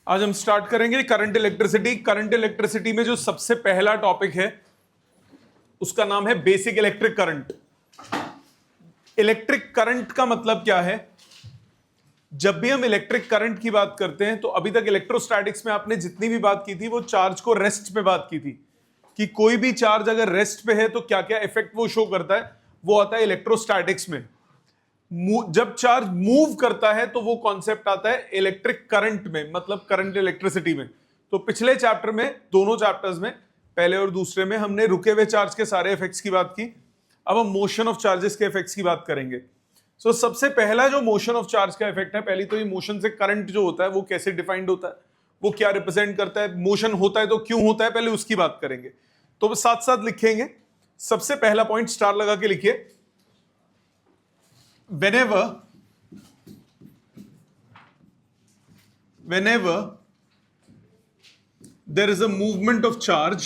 आज हम स्टार्ट करेंगे करंट इलेक्ट्रिसिटी। करंट इलेक्ट्रिसिटी में जो सबसे पहला टॉपिक है उसका नाम है basic electric current. Electric current का मतलब क्या है? जब भी हम इलेक्ट्रिक करंट की बात करते हैं तो अभी तक इलेक्ट्रोस्टैटिक्स में आपने जितनी भी बात की थी वो चार्ज को रेस्ट पे बात की थी कि कोई भी चार्ज अगर रेस्ट पे है तो क्या क्या इफेक्ट वो शो करता है, वो आता है इलेक्ट्रोस्टैटिक्स में। जब चार्ज मूव करता है तो वो कॉन्सेप्ट आता है इलेक्ट्रिक करंट में, मतलब करंट इलेक्ट्रिसिटी में। तो पिछले चैप्टर में, दोनों चैप्टर्स में, पहले और दूसरे में, हमने रुके हुए चार्ज के सारे इफेक्ट्स की बात की। अब हम मोशन ऑफ चार्जेस के इफेक्ट्स की बात करेंगे। सो सबसे पहला जो मोशन ऑफ चार्ज का इफेक्ट है, पहली तो ये मोशन से करंट जो होता है वो कैसे डिफाइंड होता है, वो क्या रिप्रेजेंट करता है, मोशन होता है तो क्यों होता है, पहले उसकी बात करेंगे। तो साथ साथ लिखेंगे। सबसे पहला पॉइंट स्टार लगा के लिखिए। whenever there is a movement of charge,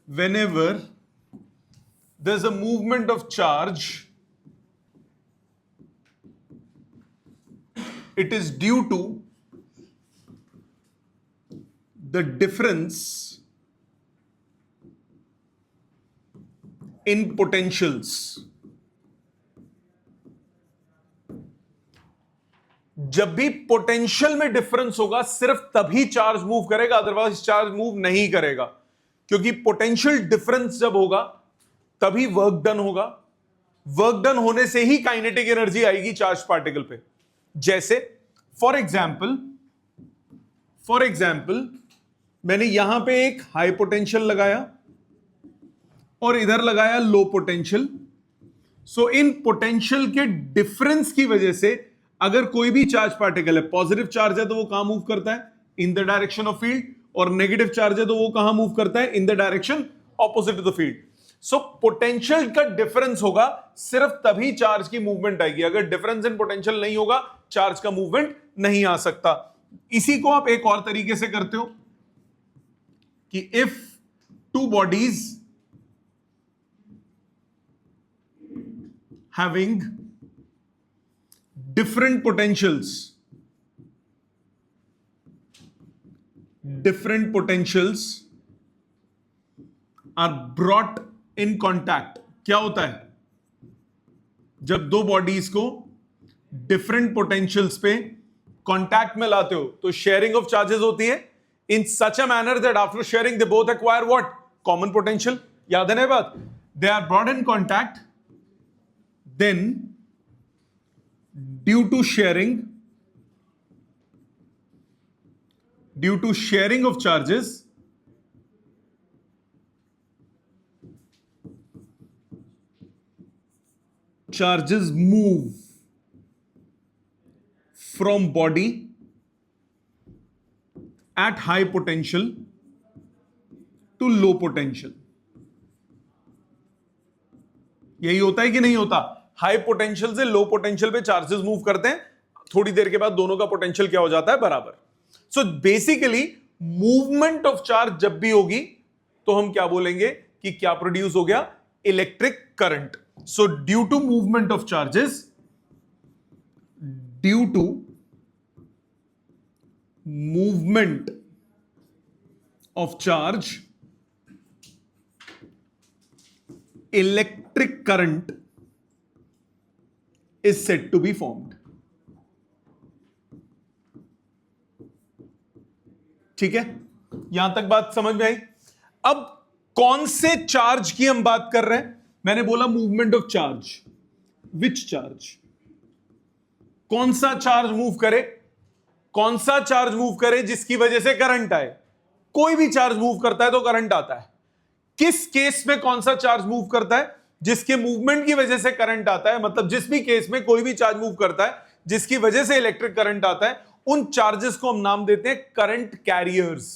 whenever there's a movement of charge, it is due to the difference in potentials। जब भी पोटेंशियल में डिफरेंस होगा सिर्फ तभी चार्ज मूव करेगा, अदरवाइज चार्ज मूव नहीं करेगा। क्योंकि पोटेंशियल डिफरेंस जब होगा तभी वर्क डन होगा। वर्क डन होने से ही काइनेटिक एनर्जी आएगी चार्ज पार्टिकल पे। जैसे फॉर एग्जाम्पल मैंने यहां पे एक हाई पोटेंशियल लगाया और इधर लगाया लो पोटेंशियल। सो इन पोटेंशियल के डिफरेंस की वजह से अगर कोई भी चार्ज पार्टिकल है, पॉजिटिव चार्ज है तो वो कहां मूव करता है, in the direction of field, और नेगेटिव चार्ज है तो वो कहां मूव करता है, in the direction opposite to the field. So potential का डिफरेंस होगा, सिर्फ तभी चार्ज की मूवमेंट आएगी। अगर डिफरेंस इन पोटेंशियल नहीं होगा चार्ज का मूवमेंट नहीं आ सकता। इसी को आप एक और तरीके से करते हो कि if two bodies having different potentials are brought in contact। क्या होता है जब दो बॉडीज को डिफरेंट पोटेंशियल्स पे कांटेक्ट में लाते हो तो शेयरिंग ऑफ चार्जेस होती है in such a manner that after sharing they both acquire what, common potential. याद है ना बात? They are brought in contact, then due to sharing of charges, charges move from body at high potential to low potential। यही होता है कि नहीं होता? हाई पोटेंशियल से लो पोटेंशियल पे चार्जेस मूव करते हैं, थोड़ी देर के बाद दोनों का पोटेंशियल क्या हो जाता है, बराबर। So basically movement of charge जब भी होगी तो हम क्या बोलेंगे कि क्या प्रोड्यूस हो गया, electric current. So due to movement of charges, due to movement of charge, electric current is said to be formed। ठीक है, यहां तक बात समझ में आई? अब कौन से चार्ज की हम बात कर रहे हैं? मैंने बोला movement of charge. Which charge? कौन सा चार्ज मूव करे? कौन सा चार्ज मूव करे जिसकी वजह से करंट आए? कोई भी चार्ज मूव करता है तो करंट आता है। किस केस में कौन सा चार्ज मूव करता है जिसके मूवमेंट की वजह से करंट आता है? मतलब जिस भी केस में कोई भी चार्ज मूव करता है जिसकी वजह से इलेक्ट्रिक करंट आता है, उन चार्जेस को हम नाम देते हैं करंट कैरियर्स।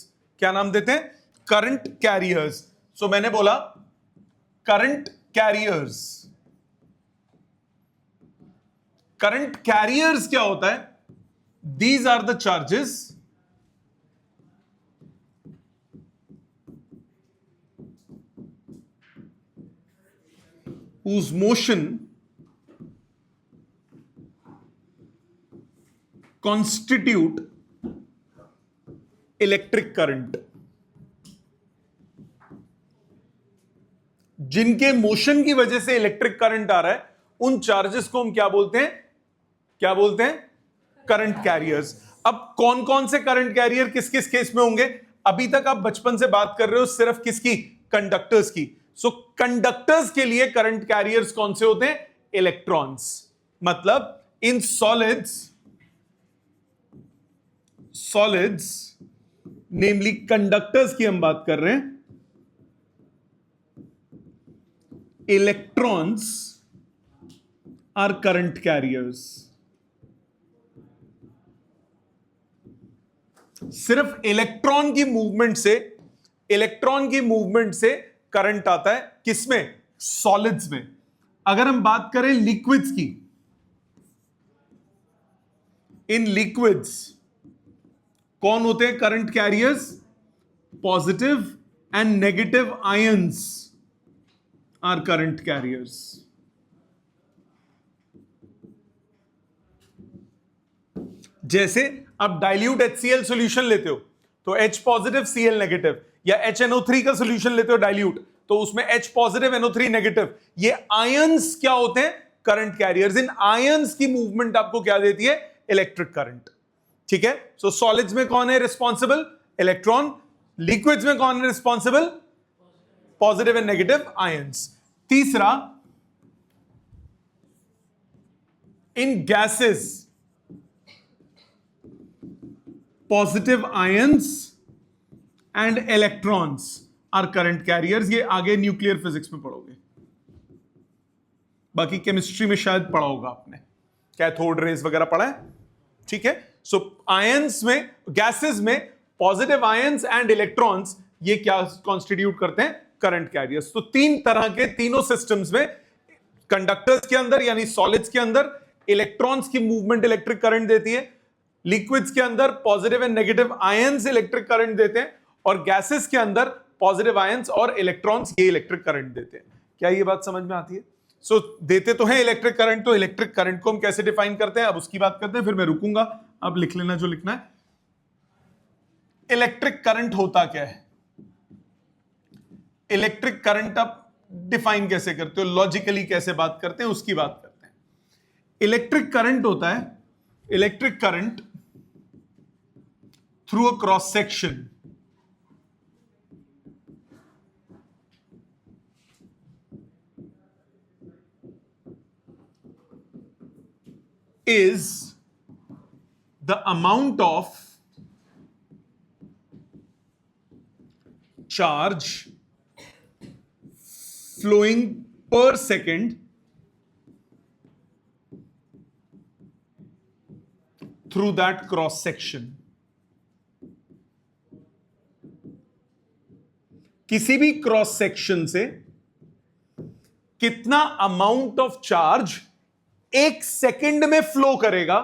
क्या नाम देते हैं? Current carriers. सो मैंने बोला करंट कैरियर्स। करंट कैरियर्स क्या होता है? These are the charges whose motion constitute electric current. जिनके मोशन की वजह से इलेक्ट्रिक करंट आ रहा है उन चार्जेस को हम क्या बोलते हैं? क्या बोलते हैं? Current carriers. अब कौन कौन से करंट कैरियर किस किस केस में होंगे? अभी तक आप बचपन से बात कर रहे हो सिर्फ किसकी? कंडक्टर्स की। सो कंडक्टर्स के लिए करंट कैरियर्स कौन से होते हैं? इलेक्ट्रॉन्स। मतलब इन सॉलिड्स नेमली कंडक्टर्स की हम बात कर रहे हैं, इलेक्ट्रॉन्स आर करंट कैरियर्स। सिर्फ इलेक्ट्रॉन की मूवमेंट से करंट आता है। किसमें? सॉलिड्स में। अगर हम बात करें लिक्विड्स की, इन लिक्विड्स कौन होते हैं current carriers? Positive and negative ions are current carriers. जैसे अब डाइल्यूट HCl सॉल्यूशन लेते हो तो H पॉजिटिव Cl नेगेटिव, या HNO3 का सॉल्यूशन लेते हो डाइल्यूट तो उसमें H पॉजिटिव NO3 नेगेटिव। ये आयंस क्या होते हैं? Current carriers. इन आयंस की मूवमेंट आपको क्या देती है? Electric current. ठीक है। सो सॉलिड्स में कौन है रिस्पॉन्सिबल? इलेक्ट्रॉन। लिक्विड्स में कौन है responsible? Positive and negative ions. तीसरा, इन gases positive ions and electrons are current carriers. ये आगे न्यूक्लियर फिजिक्स में पढ़ोगे, बाकी केमिस्ट्री में शायद पढ़ा होगा आपने, कैथोड रेज वगैरह पढ़ा है। ठीक है। सो आयंस में, गैसेस में पॉजिटिव आयंस एंड इलेक्ट्रॉन्स ये क्या कॉन्स्टिट्यूट करते हैं? Current carriers. तो तीन तरह के, तीनों सिस्टम्स में, कंडक्टर्स के अंदर यानी सॉलिड्स के अंदर इलेक्ट्रॉन्स की मूवमेंट इलेक्ट्रिक करंट देती है, लिक्विड्स के अंदर positive and negative ions electric current देते हैं, और गैसेस के अंदर पॉजिटिव आयंस और इलेक्ट्रॉन्स ये इलेक्ट्रिक करंट देते हैं। क्या ये बात समझ में आती है? सो देते तो हैं इलेक्ट्रिक करंट, तो इलेक्ट्रिक करंट को हम कैसे डिफाइन करते हैं अब उसकी बात करते हैं, फिर मैं रुकूंगा, आप लिख लेना जो लिखना है। इलेक्ट्रिक करंट होता क्या है? इलेक्ट्रिक करंट आप डिफाइन कैसे करते हो, लॉजिकली कैसे बात करते हैं, उसकी बात करते हैं। इलेक्ट्रिक करंट होता है, electric current through a cross section is the amount of charge flowing per second through that cross section। किसी भी क्रॉस सेक्शन से कितना अमाउंट ऑफ चार्ज एक सेकंड में फ्लो करेगा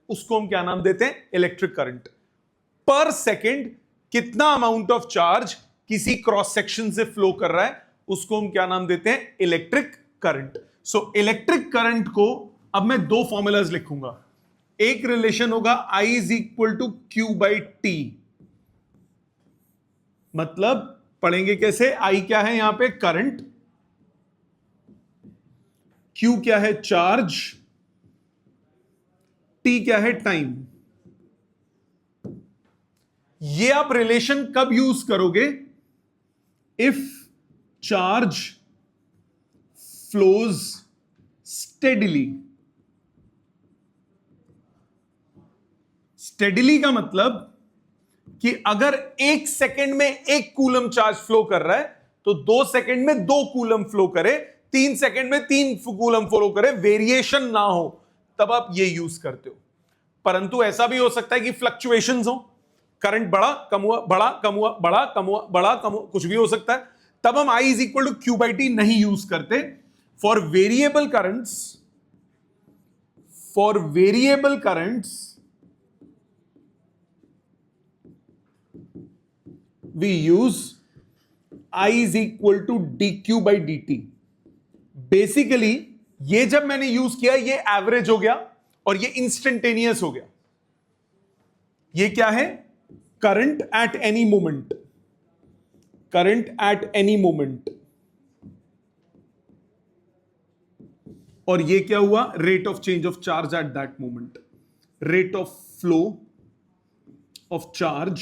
उसको हम क्या नाम देते हैं? Electric current. पर सेकंड कितना अमाउंट ऑफ चार्ज किसी क्रॉस सेक्शन से फ्लो कर रहा है उसको हम क्या नाम देते हैं? Electric current. So electric current को अब मैं दो फॉर्मूलाज लिखूंगा। एक रिलेशन होगा I is equal to Q by T. मतलब पढ़ेंगे कैसे? I क्या है यहां पे? करंट। Q क्या है? चार्ज। T क्या है? टाइम। ये आप रिलेशन कब यूज करोगे? If charge flows steadily. Steadily का मतलब कि अगर एक सेकंड में एक कूलम चार्ज फ्लो कर रहा है तो 2 सेकंड में 2 कूलम फ्लो करे, 3 सेकंड में 3 कूलम फ्लो करे, वेरिएशन ना हो, तब आप ये यूज करते हो। परंतु ऐसा भी हो सकता है कि फ्लक्चुएशंस हो, करंट बढ़ा कम हुआ, बढ़ा कम हुआ, बढ़ा कम हुआ, बढ़ा कम हुआ, कुछ भी हो सकता है। तब हम I is equal to Q by T नहीं यूज करते। For variable currents, for variable currents we use I is equal to dQ by dt। Basically ये जब मैंने यूज किया ये एवरेज हो गया और ये इंस्टेंटेनियस हो गया। ये क्या है? Current at any moment, current at any moment. और ये क्या हुआ? Rate of change of charge at that moment, rate of flow of charge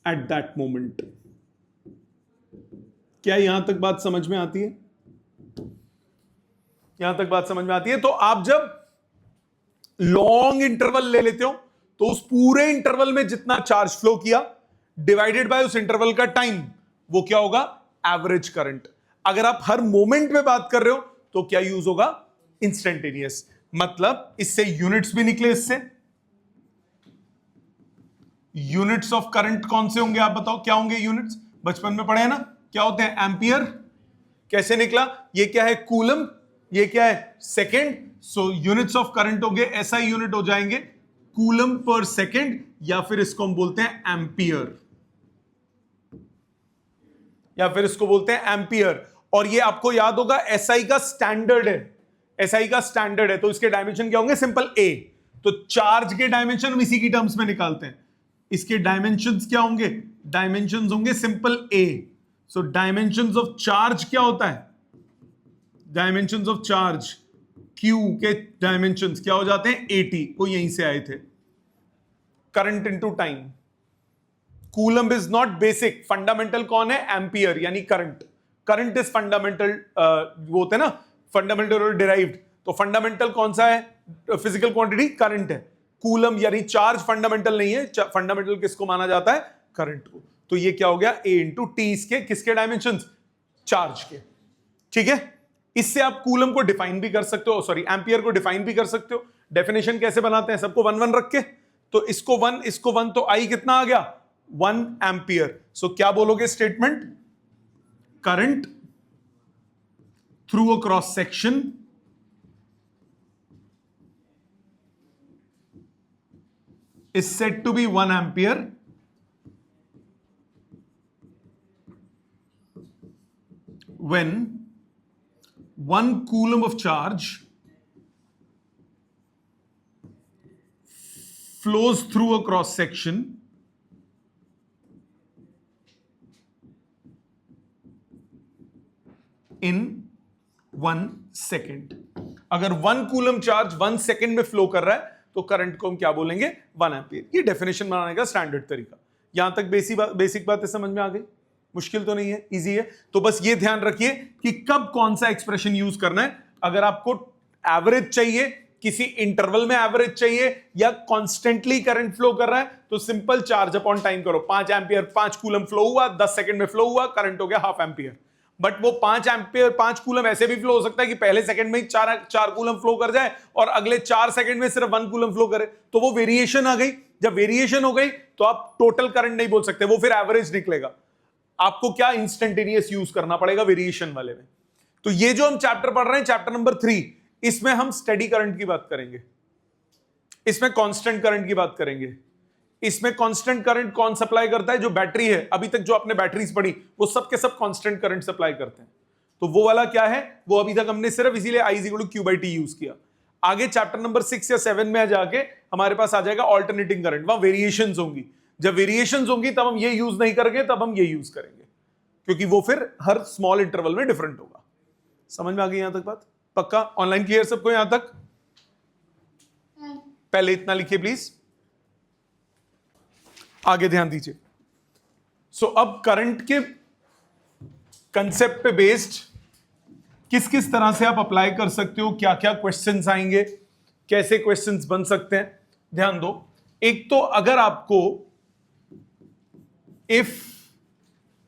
at that moment. क्या यहां तक बात समझ में आती है? यहां तक बात समझ में आती है? तो आप जब लॉन्ग इंटरवल ले लेते हो तो उस पूरे इंटरवल में जितना चार्ज फ्लो किया डिवाइडेड बाय उस इंटरवल का टाइम, वो क्या होगा? Average current. अगर आप हर मोमेंट में बात कर रहे हो तो क्या यूज होगा? इंस्टेंटेनियस। मतलब इससे यूनिट्स भी निकले, इससे यूनिट्स ऑफ करंट कौन से होंगे? आप बताओ क्या होंगे यूनिट्स? बचपन में पढ़े हैं ना, क्या होते हैं? एम्पियर। कैसे निकला? ये क्या है? कूलम। ये क्या है? Second. So units of current हो गए, ऐसा यूनिट हो जाएंगे कूलम पर सेकेंड, या फिर इसको हम बोलते हैं एम्पियर, या फिर इसको बोलते हैं एम्पियर। और ये आपको याद होगा एसआई का स्टैंडर्ड है, एसआई का स्टैंडर्ड है। तो इसके डायमेंशन क्या होंगे? सिंपल ए। तो चार्ज के डायमेंशन हम इसी की टर्म्स में निकालते हैं। इसके डायमेंशंस क्या होंगे? डायमेंशंस होंगे simple A. So dimensions of charge क्या होता है? डायमेंशंस ऑफ चार्ज, क्यू के डायमेंशंस क्या हो जाते हैं? 80। वो यहीं से आए थे। Current into time. Coulomb is not basic, fundamental कौन है? एम्पियर यानी करंट। करंट इज फंडामेंटल, वो होते हैं ना फंडामेंटल और डिराइव्ड। तो फंडामेंटल कौन सा है? फिजिकल क्वांटिटी करंट है। कूलम यानी चार्ज फंडामेंटल नहीं है। फंडामेंटल किसको माना जाता है? करंट को। तो ये क्या हो गया? ए इंटू टी। इसके किसके डायमेंशंस? चार्ज के। ठीक है, इससे आप कूलम को डिफाइन भी कर सकते हो, सॉरी एम्पियर को डिफाइन भी कर सकते हो। डेफिनेशन कैसे बनाते हैं? सबको 1 1 रख के। तो इसको 1, इसको 1, तो आई कितना आ गया? 1 एम्पियर। सो क्या बोलोगे statement? Current through a cross section is said to be 1 ampere when 1 coulomb of charge flows through a cross section in 1 second। अगर 1 कूलम चार्ज 1 सेकेंड में फ्लो कर रहा है तो करंट को हम क्या बोलेंगे? 1 एम्पियर। ये डेफिनेशन बनाने का स्टैंडर्ड तरीका। यहां तक बेसिक बातें समझ में आ गई? मुश्किल तो नहीं है, इजी है। तो बस ये ध्यान रखिए कि कब कौन सा एक्सप्रेशन यूज करना है। अगर आपको एवरेज चाहिए, किसी इंटरवल में एवरेज चाहिए, या कॉन्स्टेंटली करंट फ्लो कर रहा है, तो सिंपल चार्ज अपॉन टाइम करो। 5 एम्पियर 5 कूलम फ्लो हुआ, 10 सेकंड में फ्लो हुआ, करंट हो गया हाफ एम्पियर। बट वो 5 एम्पियर 5 कूलम ऐसे भी फ्लो हो सकता है कि पहले सेकंड में ही 4 कूलम फ्लो कर जाए और अगले 4 सेकंड में सिर्फ 1 कूलम फ्लो करे। तो वो वेरिएशन आ गई। जब वेरिएशन हो गई तो आप टोटल करंट नहीं बोल सकते, वो फिर एवरेज निकलेगा। आपको क्या? इंस्टेंटेनियस यूज करना पड़ेगा वेरिएशन वाले में। तो ये जो हम चैप्टर पढ़ रहे हैं, चैप्टर नंबर 3, इसमें हम स्टेडी करंट की बात करेंगे, इसमें कांस्टेंट करंट की बात करेंगे। इसमें कांस्टेंट करंट कौन सप्लाई करता है? जो बैटरी है। अभी तक जो आपने बैटरीज पढ़ी वो सब के सब कांस्टेंट करंट सप्लाई करते हैं। तो वो वाला क्या है? वो अभी तक हमने सिर्फ इसीलिए I = Q/T यूज किया। आगे चैप्टर नंबर 6 या 7 में जाके हमारे पास आ जाएगा ऑल्टरनेटिंग करंट। वहां वेरिएशंस होंगी। जब वेरिएशंस होंगी तब हम ये यूज नहीं करेंगे, तब हम ये यूज करेंगे, क्योंकि वो फिर हर स्मॉल इंटरवल में डिफरेंट होगा। समझ में आ गई यहां तक बात? पक्का? ऑनलाइन क्लियर सबको यहां तक? पहले इतना लिखिए प्लीज, आगे ध्यान दीजिए। सो अब करंट के कंसेप्ट पे बेस्ड किस किस तरह से आप अप्लाई कर सकते हो, क्या क्या क्वेश्चंस आएंगे, कैसे क्वेश्चंस बन सकते हैं, ध्यान दो। एक तो अगर आपको if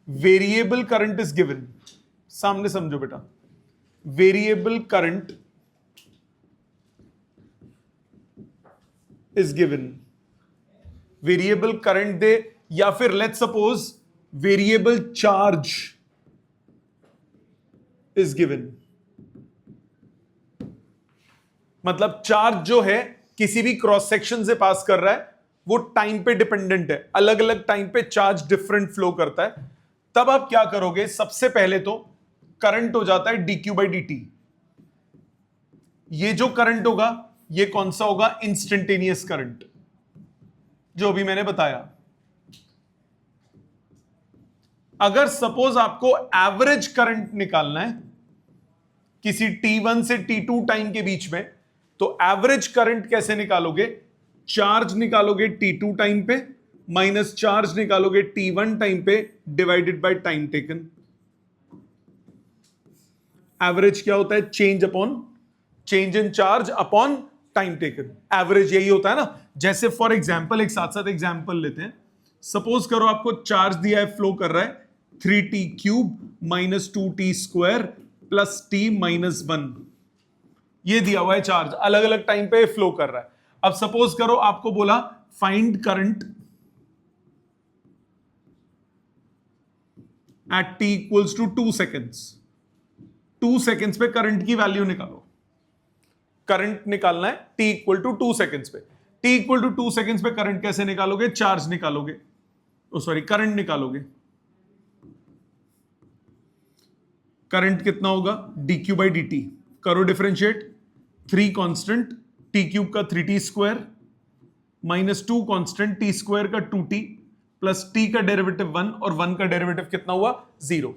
variable current is given, सामने समझो बेटा, variable current is given, variable current दे, या फिर let's suppose variable charge is given. मतलब चार्ज जो है किसी भी क्रॉस सेक्शन से पास कर रहा है, वो टाइम पे डिपेंडेंट है, अलग अलग टाइम पे चार्ज डिफरेंट फ्लो करता है। तब आप क्या करोगे? सबसे पहले तो करंट हो जाता है dQ/dt। ये जो करंट होगा ये कौन सा होगा? Instantaneous current. जो भी मैंने बताया। अगर सपोज आपको एवरेज करंट निकालना है किसी T1 से T2 टाइम के बीच में, तो एवरेज करंट कैसे निकालोगे? चार्ज निकालोगे T2 टाइम पे माइनस चार्ज निकालोगे T1 टाइम पे divided by time taken. Average क्या होता है? Change in charge upon time taken. Average यही होता है ना। जैसे फॉर एग्जांपल, एक साथ साथ एग्जांपल लेते हैं। सपोज करो आपको चार्ज दिया है, फ्लो कर रहा है 3t cube minus 2t square plus t minus 1। ये दिया हुआ है चार्ज, अलग अलग टाइम पे फ्लो कर रहा है। अब सपोज करो आपको बोला find current at t equals to 2 seconds. 2 seconds पे करंट की वैल्यू निकालो। करंट निकालना है t इक्वल टू 2 सेकेंड्स पे। t इक्वल टू 2 सेकेंड्स पे करंट कैसे निकालोगे? चार्ज निकालोगे, सॉरी करंट निकालोगे। करंट कितना होगा? dq by dt। करो डिफरेंशिएट। 3 कांस्टेंट t क्यूब का 3t square minus 2 constant t square का 2t प्लस t का डेरिवेटिव 1 और 1 का डेरिवेटिव कितना हुआ? 0।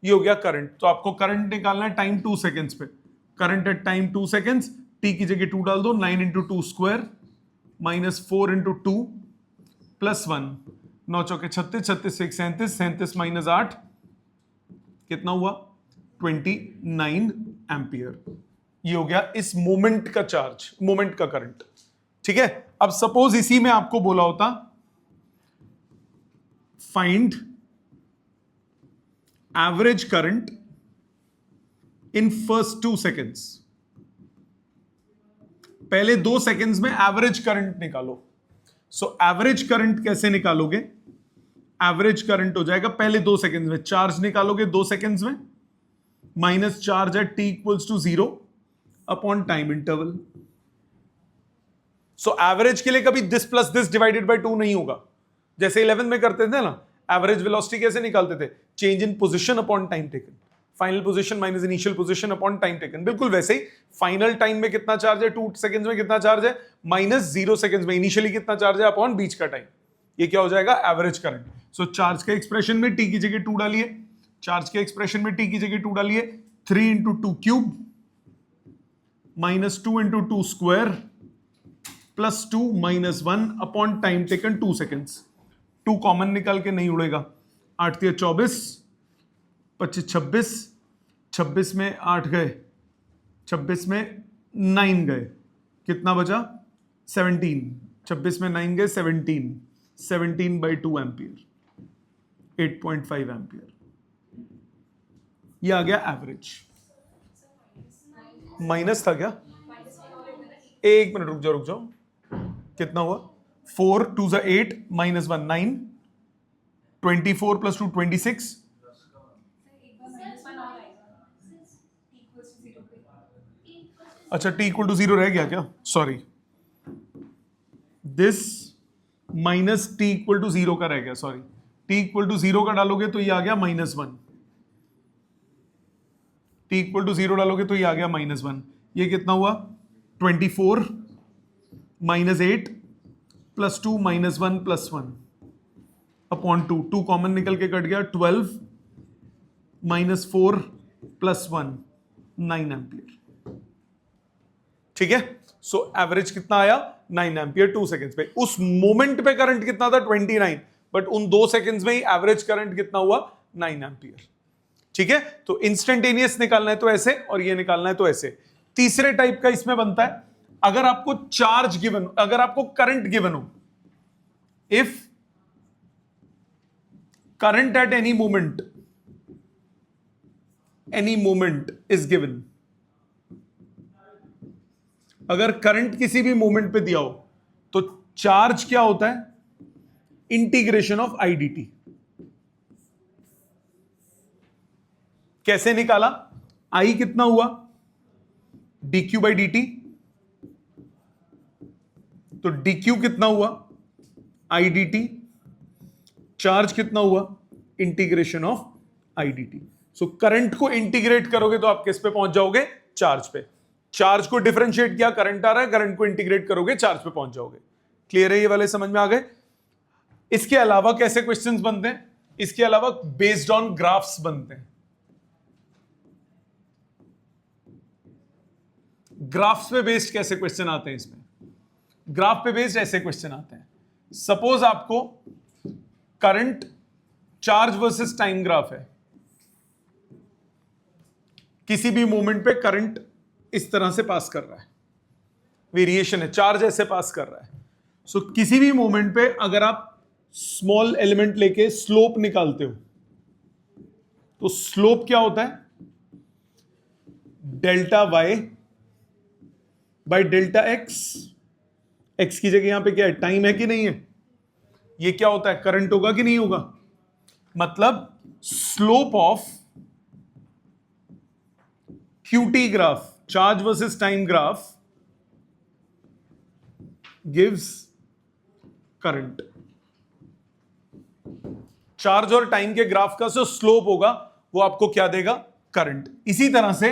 ये हो गया करंट। तो आपको करंट निकालना है टाइम 2 सेकेंड्स पे। Current at time 2 seconds, t की जगह 2 डाल दो। 9 into 2 square minus 4 into 2 plus 1। 9 चौके 36, 36 से 37, 37 माइनस 8 कितना हुआ? 29 एम्पियर। ये हो गया इस मोमेंट का चार्ज, मोमेंट का करंट। ठीक है। अब सपोज इसी में आपको बोला होता find average current in first 2 seconds. पहले 2 सेकेंड्स में एवरेज करंट निकालो। सो एवरेज करंट कैसे निकालोगे? एवरेज करंट हो जाएगा पहले 2 सेकेंड्स में, चार्ज निकालोगे 2 सेकेंड्स में minus charge at t equals to 0 upon time interval. So average के लिए कभी this plus this divided by 2 नहीं होगा। जैसे 11 में करते थे ना, एवरेज वेलोसिटी कैसे निकालते थे? Change in position upon time taken. Final position minus initial position upon time taken. बिल्कुल वैसे ही फाइनल टाइम में कितना चार्ज है, 2 सेकंड्स में कितना चार्ज है, माइनस 0 सेकंड्स में इनिशियली कितना चार्ज है अपॉन बीच का टाइम। ये क्या हो जाएगा? Average current. सो चार्ज के एक्सप्रेशन में t की जगह 2 डालिए। चार्ज के एक्सप्रेशन में t की जगह 2 डालिए। 3 into 2 cube minus 2 into 2 square plus 2 minus 1 upon time taken 2 seconds. 2 common निकाल के नहीं उड़ेगा। 8 3 24, 25 26, 26 में 8 गए, 26 में 9 गए, कितना बचा? 17। 26 में 9 गए, 17। 17 बाई 2 एम्पियर, 8.5 एम्पियर। ये आ गया एवरेज। माइनस था क्या? एक मिनट रुक जाओ। कितना हुआ? 4 2 8 माइनस 1 9, 24 प्लस 2 26। अच्छा t इक्वल टू 0 रह गया क्या? Sorry, this minus t equal to 0 का रह गया। सॉरी, t इक्वल टू 0 का डालोगे तो ये आ गया माइनस 1। t इक्वल टू 0 डालोगे तो ये आ गया माइनस 1। ये कितना हुआ? 24 minus 8 plus 2 minus 1 plus 1 upon 2। 2 common निकल के कट गया। 12 माइनस 4 प्लस 1, 9 एम्पियर। ठीक है। सो एवरेज कितना आया? 9 एम्पियर 2 सेकेंड्स पे। उस मोमेंट पे करंट कितना था? 29। बट उन 2 सेकेंड्स में ही एवरेज करंट कितना हुआ? 9 एम्पियर। ठीक है। तो इंस्टेंटेनियस निकालना है तो ऐसे, और ये निकालना है तो ऐसे। तीसरे टाइप का इसमें बनता है, अगर आपको चार्ज गिवन, अगर आपको करंट गिवन हो, if current at any moment is given. अगर करंट किसी भी मोमेंट पे दिया हो तो चार्ज क्या होता है? Integration of I D T. कैसे निकाला? आई कितना हुआ? dq by dt। तो dq कितना हुआ? आई डी टी। चार्ज कितना हुआ? Integration of I D T. So current को इंटीग्रेट करोगे तो आप किस पे पहुंच जाओगे? चार्ज पे। चार्ज को डिफरेंशिएट किया, करंट आ रहा है, करंट को इंटीग्रेट करोगे, चार्ज पे पहुंच जाओगे। क्लियर है? ये वाले समझ में आ गए? इसके अलावा कैसे क्वेश्चंस बनते हैं? इसके अलावा बेस्ड ऑन ग्राफ्स बनते हैं। ग्राफ्स पे बेस्ड कैसे क्वेश्चन आते हैं? इसमें ग्राफ पे बेस्ड ऐसे क्वेश्चन आते हैं। सपोज आपको current, charge versus time graph है। किसी भी मोमेंट पे करंट इस तरह से पास कर रहा है, वेरिएशन है, चार्ज ऐसे पास कर रहा है। सो किसी भी मोमेंट पे अगर आप स्मॉल एलिमेंट लेके स्लोप निकालते हो तो स्लोप क्या होता है? Delta Y by delta X. X की जगह यहां पे क्या है? टाइम है कि नहीं है? ये क्या होता है? करंट होगा कि नहीं होगा? मतलब slope of QT graph, charge versus time graph, gives current. Charge और टाइम के ग्राफ का जो स्लोप होगा वो आपको क्या देगा? करंट। इसी तरह से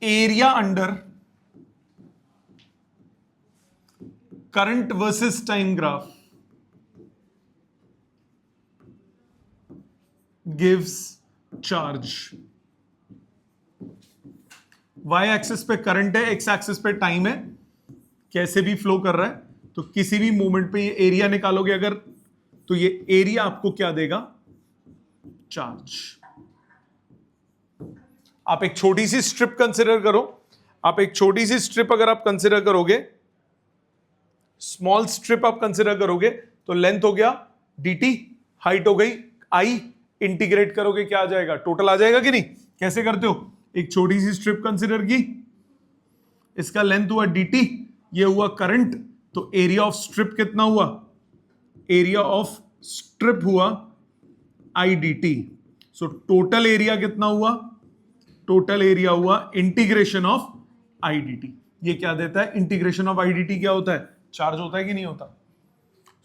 area under current versus time graph gives charge. Y axis पे करंट है, एक्स एक्सिस पे टाइम है, कैसे भी फ्लो कर रहा है, तो किसी भी मोमेंट पे ये एरिया निकालोगे अगर, तो ये एरिया आपको क्या देगा? चार्ज। आप एक छोटी सी स्ट्रिप कंसिडर करो, आप एक छोटी सी स्ट्रिप अगर आप कंसिडर करोगे, स्मॉल स्ट्रिप आप कंसिडर करोगे, तो लेंथ हो गया dt, हाइट हो गई i, इंटीग्रेट करोगे क्या आ जाएगा? टोटल आ जाएगा कि नहीं? कैसे करते हो? एक छोटी सी स्ट्रिप कंसिडर की, इसका लेंथ हुआ dt, ये हुआ करंट, तो एरिया ऑफ स्ट्रिप कितना हुआ? एरिया ऑफ स्ट्रिप हुआ i dt। So total area कितना हुआ? टोटल एरिया हुआ इंटीग्रेशन ऑफ i dt। ये क्या देता है? इंटीग्रेशन ऑफ i dt क्या होता है? चार्ज होता है कि नहीं होता?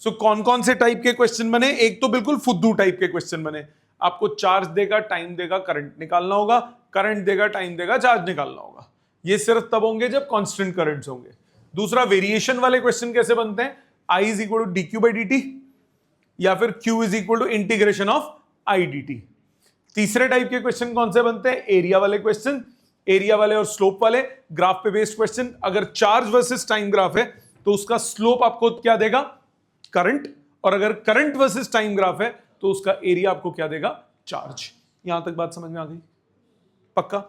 सो कौन कौन से टाइप के क्वेश्चन बने? एक तो बिल्कुल फुद्दू टाइप के क्वेश्चन बने, आपको चार्ज देगा, टाइम देगा, करंट निकालना होगा, करंट देगा, टाइम देगा, चार्ज निकालना होगा। ये सिर्फ तब होंगे जब कांस्टेंट करंट्स होंगे। दूसरा, वेरिएशन वाले क्वेश्चन कैसे बनते हैं? I is equal to D Q by D T, या फिर Q is equal to integration of I D T. तीसरे टाइप के क्वेश्चन कौन से बनते हैं? एरिया वाले क्वेश्चन, एरिया वाले और स्लोप वाले, ग्राफ पे बेस्ड क्वेश्चन। अगर चार्ज वर्सेस टाइम ग्राफ है तो उसका स्लोप आपको क्या देगा? करंट। और अगर करंट वर्सेस टाइम ग्राफ है तो उसका एरिया आपको क्या देगा? चार्ज। यहां तक बात समझ में आ गई? पक्का?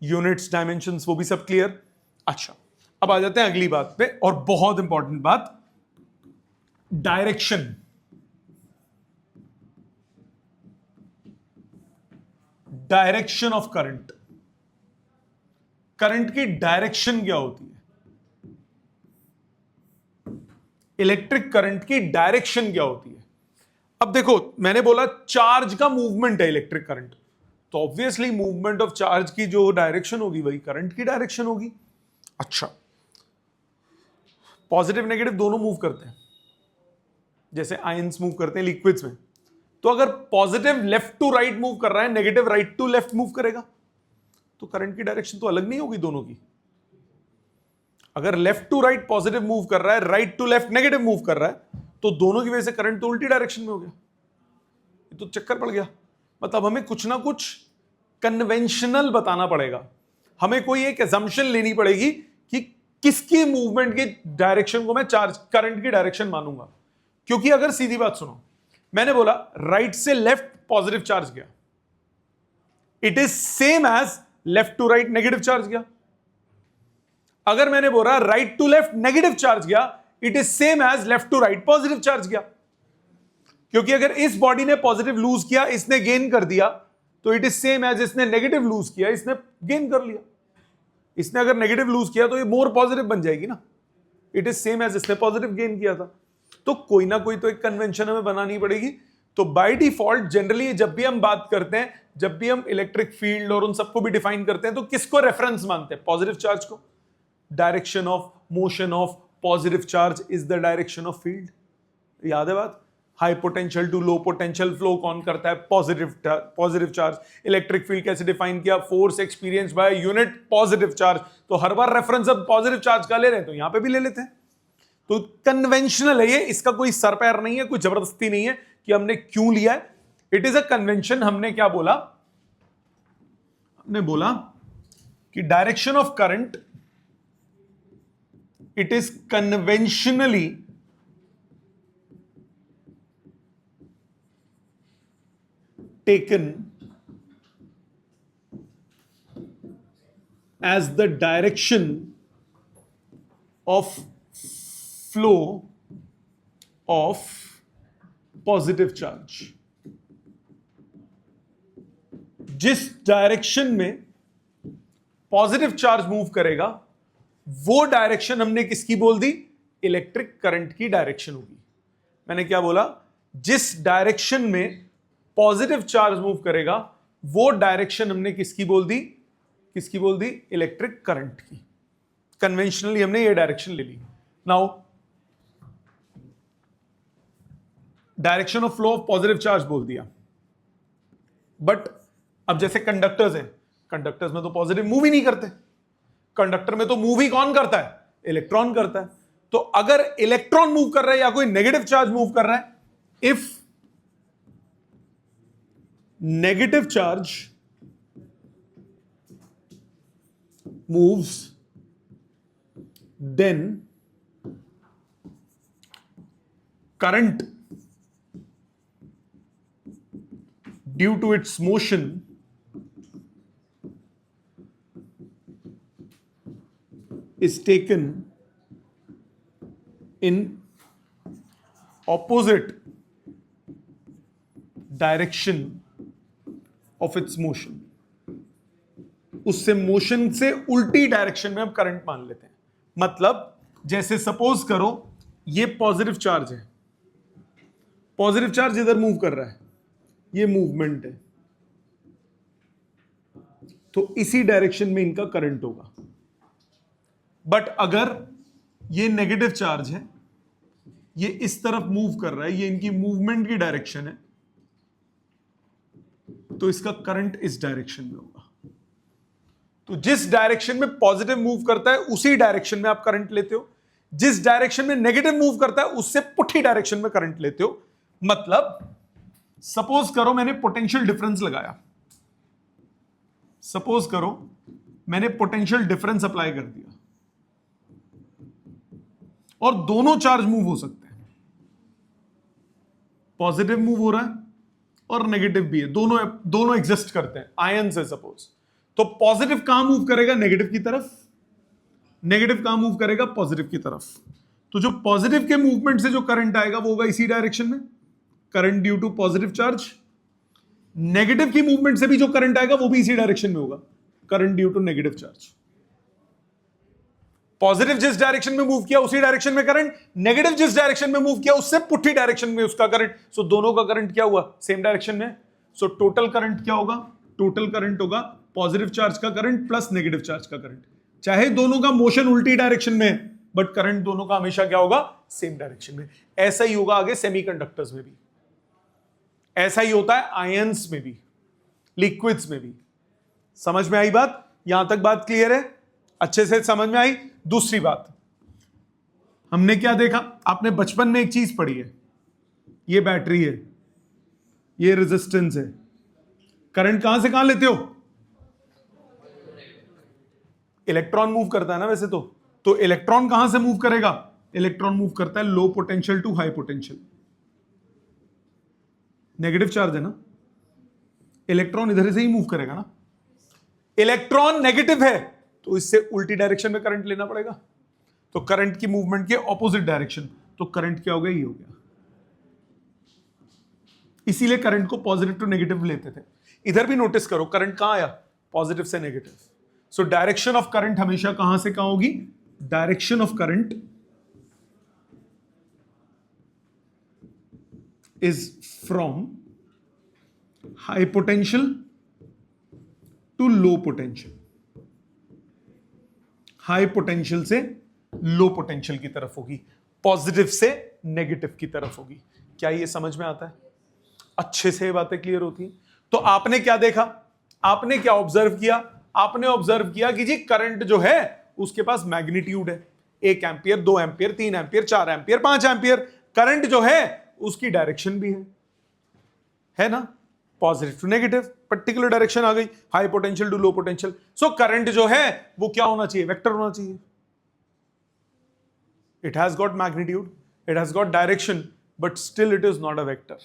यूनिट्स, डायमेंशंस, वो भी सब क्लियर? अच्छा, अब आ जाते हैं अगली बात पे, और बहुत इंपॉर्टेंट बात, direction. Direction of current. Current की डायरेक्शन क्या होती है? इलेक्ट्रिक करंट की डायरेक्शन क्या होती है? अब देखो, मैंने बोला चार्ज का मूवमेंट है इलेक्ट्रिक करंट, तो ऑब्वियसली मूवमेंट ऑफ चार्ज की जो डायरेक्शन होगी वही करंट की डायरेक्शन होगी। अच्छा, पॉजिटिव नेगेटिव दोनों मूव करते हैं, जैसे आयंस मूव करते हैं लिक्विड्स में, तो अगर positive left to right move कर रहा है, negative right to left move करेगा, तो करंट की डायरेक्शन तो अलग नहीं होगी दोनों की। अगर left to right positive move कर रहा है, right to left negative move कर रहा है, तो दोनों की वजह से करंट तो उल्टी डायरेक्शन में हो गया। ये तो चक्कर पड़ गया। मतलब हमें कुछ ना कुछ कन्वेंशनल बताना पड़ेगा, हमें कोई एक assumption लेनी पड़ेगी कि किसकी मूवमेंट की डायरेक्शन को मैं चार्ज करंट की डायरेक्शन मानूंगा। क्योंकि अगर सीधी बात सुनो, मैंने बोला राइट से लेफ्ट पॉजिटिव चार्ज गया, it is same as left to right negative charge गया। अगर मैंने बोला right to left negative charge गया, it is same as left to right positive charge गया। क्योंकि अगर इस बॉडी ने पॉजिटिव लूज किया, इसने गेन कर दिया, तो इट इज सेम एज इसने नेगेटिव लूज किया, इसने गेन कर लिया। इसने अगर नेगेटिव लूज किया तो ये मोर पॉजिटिव बन जाएगी ना, इट इज सेम एज इसने पॉजिटिव गेन किया था। तो कोई ना कोई तो एक कन्वेंशन हमें बनानी पड़ेगी। तो बाय डिफॉल्ट जनरली जब भी हम बात करते हैं, जब भी हम इलेक्ट्रिक फील्ड और उन सबको भी डिफाइन करते हैं, तो किसको रेफरेंस मानते हैं? पॉजिटिव चार्ज को। Direction of motion of positive charge is the direction of field. याद है बात? High potential to low potential flow कौन करता है? Positive charge. इलेक्ट्रिक फील्ड कैसे डिफाइन किया? Force experience by unit positive charge. तो हर बार रेफरेंस अब पॉजिटिव चार्ज का ले रहे हैं, तो यहां पे भी ले लेते हैं। तो कन्वेंशनल है ये, इसका कोई सर पैर नहीं है, कोई जबरदस्ती नहीं है कि हमने क्यों लिया है। It is a convention. हमने क्या बोला, हमने बोला कि direction of current, it is conventionally taken as the direction of flow of positive charge। जिस डायरेक्शन में पॉजिटिव चार्ज मूव करेगा वो डायरेक्शन हमने किसकी बोल दी, इलेक्ट्रिक करंट की डायरेक्शन होगी। मैंने क्या बोला, जिस डायरेक्शन में पॉजिटिव चार्ज मूव करेगा वो डायरेक्शन हमने किसकी बोल दी, किसकी बोल दी, इलेक्ट्रिक करंट की। कन्वेंशनली हमने ये डायरेक्शन ले ली। Now direction of flow of positive charge बोल दिया, बट अब जैसे कंडक्टर्स हैं, कंडक्टर्स में तो पॉजिटिव मूव ही नहीं करते, कंडक्टर में तो मूव ही कौन करता है, इलेक्ट्रॉन करता है। तो अगर इलेक्ट्रॉन मूव कर रहा है या कोई नेगेटिव चार्ज मूव कर रहा है, if negative charge moves, then current due to its motion is taken in opposite direction of its motion। उससे मोशन से उल्टी डायरेक्शन में हम करंट मान लेते हैं। मतलब जैसे सपोज करो ये पॉजिटिव चार्ज है, पॉजिटिव चार्ज इधर मूव कर रहा है, ये मूवमेंट है, तो इसी डायरेक्शन में इनका करंट होगा। बट अगर ये नेगेटिव चार्ज है, ये इस तरफ मूव कर रहा है, ये इनकी मूवमेंट की डायरेक्शन है, तो इसका करंट इस डायरेक्शन में होगा। तो जिस डायरेक्शन में पॉजिटिव मूव करता है उसी डायरेक्शन में आप करंट लेते हो, जिस डायरेक्शन में नेगेटिव मूव करता है उससे पुठी डायरेक्शन में करंट लेते हो। मतलब सपोज करो मैंने पोटेंशियल डिफरेंस लगाया, सपोज करो मैंने पोटेंशियल डिफरेंस अप्लाई कर दिया और दोनों चार्ज मूव हो सकते हैं, पॉजिटिव मूव हो रहा है और नेगेटिव भी है, दोनों एग्जिस्ट करते हैं, आयन से सपोज। तो पॉजिटिव कहां मूव करेगा, नेगेटिव की तरफ, नेगेटिव कहां मूव करेगा, पॉजिटिव की तरफ। तो जो पॉजिटिव के मूवमेंट से जो करंट आएगा वो होगा इसी डायरेक्शन में, current due to positive charge. Negative की मूवमेंट से भी जो करंट आएगा वो भी इसी डायरेक्शन में होगा, current due to negative charge. Positive जिस डायरेक्शन में मूव किया उसी डायरेक्शन में करंट, नेगेटिव जिस डायरेक्शन में मूव किया उससे पुठी डायरेक्शन में उसका करंट। सो दोनों का करंट क्या हुआ, सेम डायरेक्शन में। सो टोटल करंट क्या होगा, टोटल करंट होगा पॉजिटिव चार्ज का करंट प्लस नेगेटिव चार्ज का करंट। चाहे दोनों का मोशन उल्टी डायरेक्शन में, बट करंट दोनों का हमेशा क्या होगा, सेम डायरेक्शन में। ऐसा ही होगा आगे सेमीकंडक्टर्स में भी, ऐसा ही होता है आयंस में भी, लिक्विड्स में भी। समझ में आई बात, यहां तक बात क्लियर है, अच्छे से समझ में आई। दूसरी बात हमने क्या देखा, आपने बचपन में एक चीज पढ़ी है, ये बैटरी है, ये रेजिस्टेंस है, करंट कहां से कहां लेते हो, इलेक्ट्रॉन मूव करता है ना वैसे तो इलेक्ट्रॉन कहां से मूव करेगा, इलेक्ट्रॉन मूव करता है low potential to high potential. Negative charge है ना, इलेक्ट्रॉन इधर से ही मूव करेगा ना। इलेक्ट्रॉन नेगेटिव है तो इससे उल्टी डायरेक्शन में करंट लेना पड़ेगा, तो करंट की मूवमेंट के ऑपोजिट डायरेक्शन, तो करंट क्या हो गया, ये हो गया। इसीलिए करंट को पॉजिटिव टू नेगेटिव लेते थे। इधर भी नोटिस करो करंट कहां आया, पॉजिटिव से negative. So direction of current हमेशा कहां से कहां होगी, direction of current is from high potential to low potential, high potential से लो पोटेंशियल की तरफ होगी, पॉजिटिव से नेगेटिव की तरफ होगी। क्या ये समझ में आता है, अच्छे से बातें क्लियर होती हैं। तो आपने क्या देखा, आपने क्या ऑब्जर्व किया, आपने ऑब्जर्व किया कि जी करंट जो है उसके पास मैग्नीट्यूड है, 1 ampere, 2 ampere, 3 ampere, 4 ampere, 5 ampere. Current जो है उसकी डायरेक्शन भी है ना, positive to negative, particular direction आ गई, high potential to low potential. So current जो है वो क्या होना चाहिए, वेक्टर होना चाहिए। It has got magnitude, it has got direction, but still it is not a vector.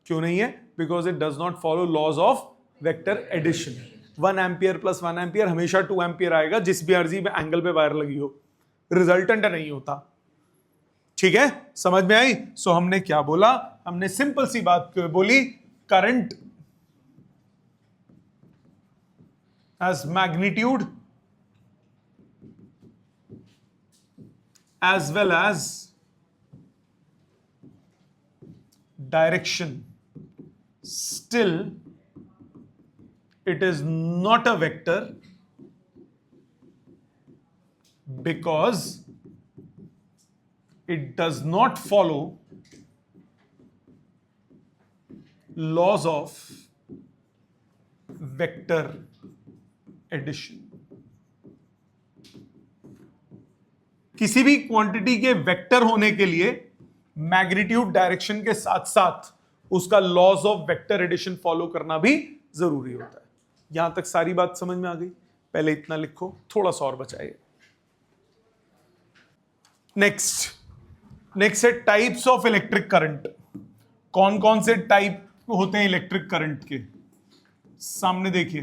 क्यों नहीं है? Because it does not follow laws of vector addition. 1 ampere plus 1 ampere हमेशा 2 एम्पियर आएगा, जिस भी अर्जी में एंगल पे वायर लगी हो, रिजल्टेंट नहीं होता। ठीक है, समझ में आई? सो हमने क्या बोला, हमने सिंपल सी बात बोली, current as magnitude as well as direction, still it is not a vector because it does not follow laws of vector addition. किसी भी क्वांटिटी के वेक्टर होने के लिए मैग्नीट्यूड डायरेक्शन के साथ साथ उसका laws of vector addition follow करना भी जरूरी होता है। यहां तक सारी बात समझ में आ गई? पहले इतना लिखो, थोड़ा सा और बचाइए। नेक्स्ट है टाइप्स ऑफ इलेक्ट्रिक करंट। कौन कौन से टाइप होते हैं इलेक्ट्रिक करंट के? सामने देखिए,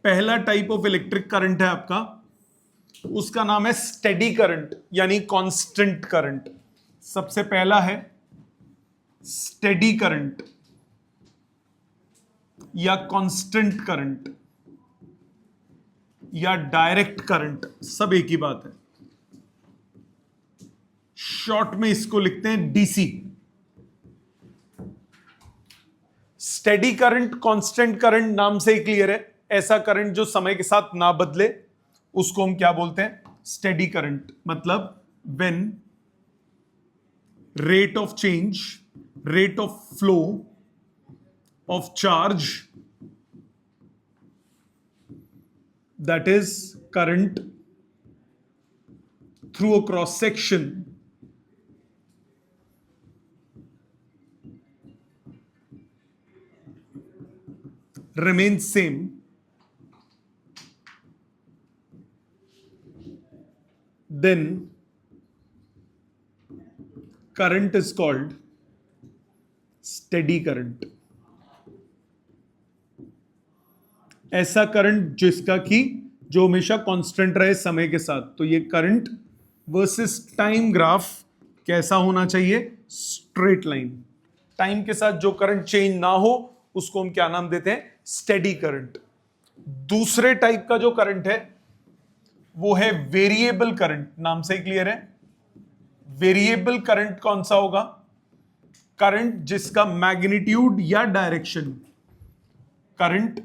पहला टाइप ऑफ इलेक्ट्रिक करंट है आपका, उसका नाम है स्टेडी करंट यानी कांस्टेंट करंट। सबसे पहला है स्टेडी करंट या कांस्टेंट करंट या डायरेक्ट करंट, सब एक ही बात है। शॉर्ट में इसको लिखते हैं DC. Steady current, constant current नाम से ही क्लियर है, ऐसा करंट जो समय के साथ ना बदले, उसको हम क्या बोलते हैं? Steady current. मतलब when rate of change, rate of flow of charge, that is current through a cross section remains same, then current is called steady current। ऐसा करंट जिसका कि जो हमेशा कांस्टेंट रहे समय के साथ, तो ये करंट वर्सेस टाइम ग्राफ कैसा होना चाहिए? Straight line. टाइम के साथ जो करंट चेंज ना हो उसको हम क्या नाम देते हैं? Steady current. दूसरे टाइप का जो करंट है वो है वेरिएबल करंट। नाम से ही क्लियर है, वेरिएबल करंट कौन सा होगा? करंट जिसका मैग्नीट्यूड या direction, current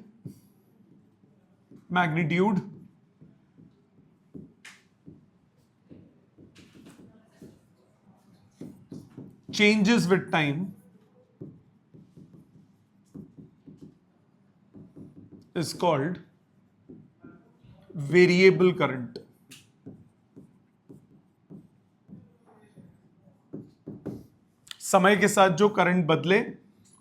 magnitude changes with time is called variable current। समय के साथ जो करंट बदले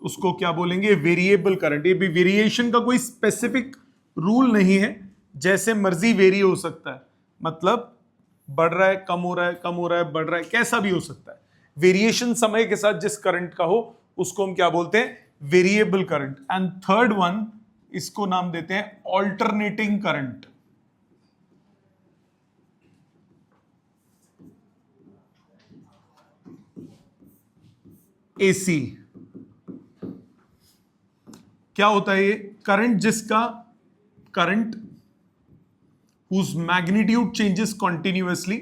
उसको क्या बोलेंगे? Variable current. ये भी वेरिएशन का कोई स्पेसिफिक रूल नहीं है, जैसे मर्जी वेरी हो सकता है। मतलब बढ़ रहा है, कम हो रहा है, कम हो रहा है, बढ़ रहा है, कैसा भी हो सकता है। वेरिएशन समय के साथ जिस करंट का हो उसको हम क्या बोलते हैं? Variable current. And third one, इसको नाम देते हैं ऑल्टरनेटिंग करंट। एसी। क्या होता है ये? करंट जिसका, current whose magnitude changes continuously,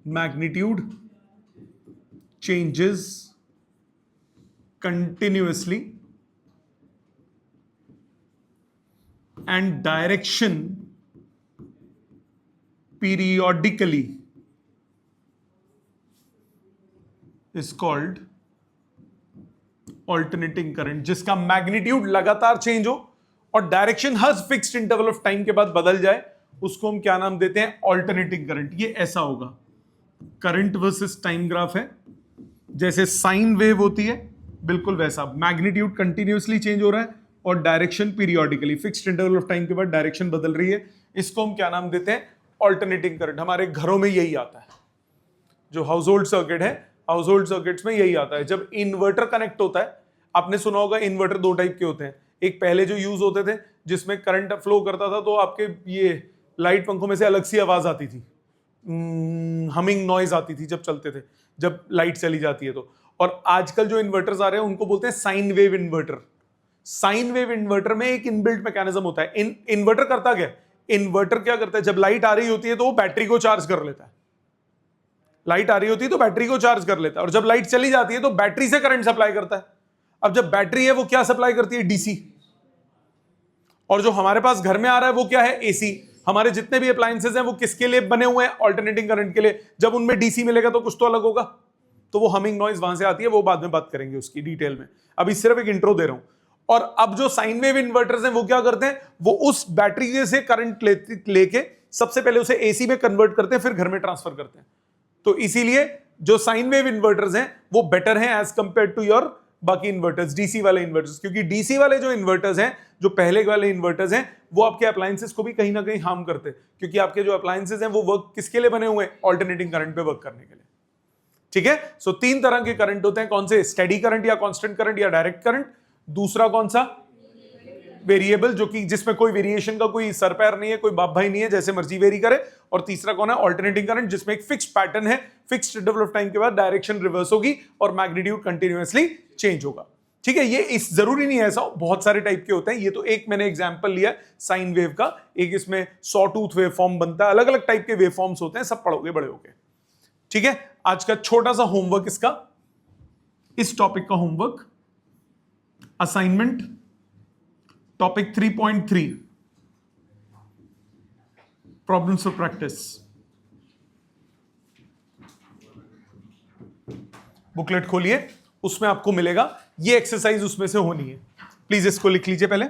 magnitude changes continuously and direction periodically is called alternating current, जिसका मैग्नीट्यूड लगातार चेंज हो और direction her fixed interval of time के बाद बदल जाए, उसको हम क्या नाम देते हैं? Alternating current. ये ऐसा होगा, करंट वर्सेस टाइम ग्राफ है, जैसे साइन वेव होती है बिल्कुल वैसा, मैग्नीट्यूड कंटिन्यूअसली चेंज हो रहा है और direction periodically, fixed interval of time के बाद डायरेक्शन बदल रही है। इसको हम क्या नाम देते हैं? Alternating current. हमारे घरों में यही आता है, जो हाउस होल्ड सर्किट है, हाउस होल्ड सर्किट्स में यही आता है। जब इन्वर्टर कनेक्ट होता है, आपने सुना होगा इन्वर्टर दो टाइप के होते हैं, एक पहले जो यूज होते थे जिसमें करंट फ्लो करता था तो आपके ये लाइट पंखों में से अलग सी आवाज आती थी, हमिंग नॉइज आती थी जब चलते थे, जब लाइट चली जाती है तो। और आजकल जो इन्वर्टर्स आ रहे हैं उनको बोलते हैं sine wave inverter. Sine wave inverter में एक इनबिल्ट मैकेनिज्म होता है। इन्वर्टर करता क्या? इन्वर्टर क्या करता है, जब लाइट आ रही होती है तो वो बैटरी को चार्ज कर लेता है, लाइट आ रही होती है तो बैटरी को चार्ज कर लेता है, और जब लाइट चली जाती है तो बैटरी से करंट सप्लाई करता है। अब जब बैटरी है वो क्या सप्लाई करती है? डीसी। और जो हमारे पास घर में आ रहा है वो क्या है? एसी। हमारे जितने भी अप्लायंसेस हैं वो किसके लिए बने हुए हैं? ऑल्टरनेटिंग करंट के लिए। जब उनमें डीसी मिलेगा तो कुछ तो अलग होगा, तो वो हमिंग नॉइज वहां से आती है, वो बाद में बात करेंगे उसकी डिटेल में, अभी सिर्फ एक इंट्रो दे रहा हूं। और अब जो साइन वेव इन्वर्टर्स हैं वो क्या करते हैं? वो उस बैटरी से करंट लेके सबसे पहले उसे एसी में कन्वर्ट करते हैं, फिर घर में ट्रांसफर करते हैं। तो इसीलिए जो साइन वेव इन्वर्टर्स हैं वो बेटर हैं एज कंपेयर टू योर बाकी इन्वर्टर्स, डीसी वाले इन्वर्टर्स। क्योंकि डीसी वाले जो इन्वर्टर्स हैं, जो पहले वाले इन्वर्टर्स हैं, वो आपके अप्लायंसेस को भी कहीं ना कहीं हार्म करते हैं, क्योंकि आपके जो अप्लायंसेस हैं वो वर्क किसके लिए बने हुए हैं? ऑल्टरनेटिंग करंट पे वर्क करने के लिए। ठीक है, सो तीन तरह के करंट होते हैं। कौन से? स्टेडी करंट या कांस्टेंट करंट या डायरेक्ट करंट। दूसरा कौन सा? वेरिएबल, जो कि जिसमें कोई वेरिएशन का कोई सर पैर नहीं है, कोई बाप भाई नहीं है, जैसे मर्जी वेरी करे। और तीसरा कौन है? ऑल्टरनेटिंग करंट, जिसमें एक फिक्स्ड पैटर्न है, फिक्स्ड इंटरवल ऑफ टाइम के बाद डायरेक्शन रिवर्स होगी और मैग्नीट्यूड कंटिन्यूअसली चेंज होगा। ठीक है, ये इस जरूरी नहीं है ऐसा, बहुत सारे टाइप के होते हैं। ये तो एक मैंने एग्जांपल लिया साइन वेव का, एक इसमें सॉ टूथ वेव फॉर्म बनता है, अलग अलग टाइप के वेव फॉर्म्स होते हैं, सब पढ़ोगे बड़े होके। ठीक है, आज का छोटा सा होमवर्क इसका, इस टॉपिक का homework, assignment topic 3.3 problems for practice. Booklet खोलिए, उसमें आपको मिलेगा, ये एक्सरसाइज उसमें से होनी है। प्लीज इसको लिख लीजिए पहले।